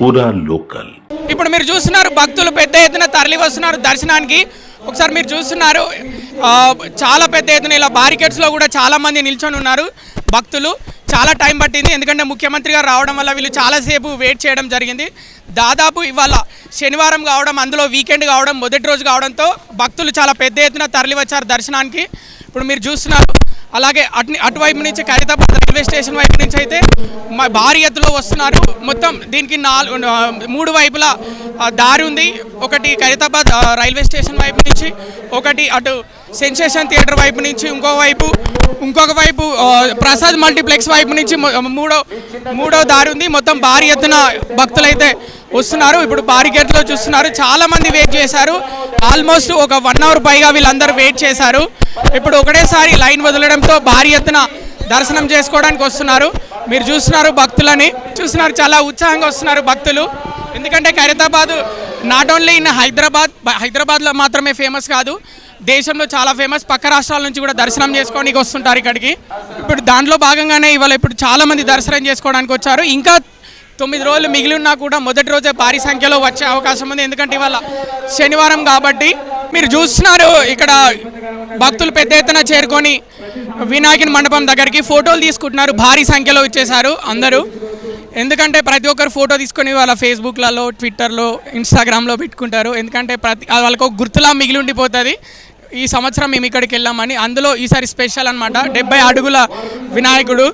పూరా లోకల్. ఇప్పుడు మీరు చూస్తున్నారు భక్తులు పెద్ద ఎత్తున తరలి వస్తున్నారు దర్శనానికి. ఒకసారి మీరు చూస్తున్నారు చాలా పెద్ద ఎత్తున ఇలా బారికేడ్స్లో కూడా చాలామంది నిల్చొని ఉన్నారు భక్తులు. చాలా టైం పట్టింది ఎందుకంటే ముఖ్యమంత్రి గారు రావడం వల్ల వీళ్ళు చాలాసేపు వెయిట్ చేయడం జరిగింది. దాదాపు ఇవాళ శనివారం కావడం, అందులో వీకెండ్ కావడం, మొదటి రోజు కావడంతో భక్తులు చాలా పెద్ద ఎత్తున తరలి వచ్చారు దర్శనానికి. ఇప్పుడు మీరు చూస్తున్నారు అలాగే అటువైపు నుంచి ఖైరతాబాద్ రైల్వే స్టేషన్ వైపు నుంచి అయితే భారీ ఎత్తులో వస్తున్నారు. మొత్తం దీనికి 3 వైపులా దారి ఉంది. ఒకటి ఖైరతాబాద్ రైల్వే స్టేషన్ వైపు నుంచి, ఒకటి అటు సెన్సేషన్ థియేటర్ వైపు నుంచి, ఇంకొక వైపు ప్రసాద్ మల్టీప్లెక్స్ వైపు నుంచి మూడో దారి ఉంది. మొత్తం భారీ ఎత్తున భక్తులైతే వస్తున్నారు. ఇప్పుడు బారికేడ్లో చూస్తున్నారు చాలామంది వెయిట్ చేశారు. ఆల్మోస్ట్ ఒక 1 అవర్ పైగా వీళ్ళందరూ వెయిట్ చేశారు. ఇప్పుడు ఒకటేసారి లైన్ వదలడంతో భారీ ఎత్తున దర్శనం చేసుకోవడానికి వస్తున్నారు. మీరు చూస్తున్నారు భక్తులని చూస్తున్నారు, చాలా ఉత్సాహంగా వస్తున్నారు భక్తులు. ఎందుకంటే ఖైరతాబాద్ నాట్ ఓన్లీ ఇన్ హైదరాబాద్లో మాత్రమే ఫేమస్ కాదు, దేశంలో చాలా ఫేమస్. పక్క రాష్ట్రాల నుంచి కూడా దర్శనం చేసుకోవడానికి వస్తుంటారు ఇక్కడికి. ఇప్పుడు దాంట్లో భాగంగానే ఇవాళ ఇప్పుడు చాలామంది దర్శనం చేసుకోవడానికి వచ్చారు. ఇంకా 9 రోజులు మిగిలి ఉన్నా కూడా మొదటి రోజే భారీ సంఖ్యలో వచ్చే అవకాశం ఉంది. ఎందుకంటే ఇవాళ శనివారం కాబట్టి. మీరు చూస్తున్నారు ఇక్కడ భక్తులు పెద్ద ఎత్తున చేరుకొని వినాయకుని మండపం దగ్గరికి ఫోటోలు తీసుకుంటున్నారు. భారీ సంఖ్యలో వచ్చేసారు అందరూ. ఎందుకంటే ప్రతి ఒక్కరు ఫోటో తీసుకొని వాళ్ళ ఫేస్బుక్లలో, ట్విట్టర్లో, ఇన్స్టాగ్రామ్లో పెట్టుకుంటారు. ఎందుకంటే వాళ్ళకు ఒక గుర్తులా మిగిలి ఉండిపోతుంది ఈ సంవత్సరం మేము ఇక్కడికి వెళ్ళామని. అందులో ఈసారి స్పెషల్ అనమాట 70 అడుగుల వినాయకుడు.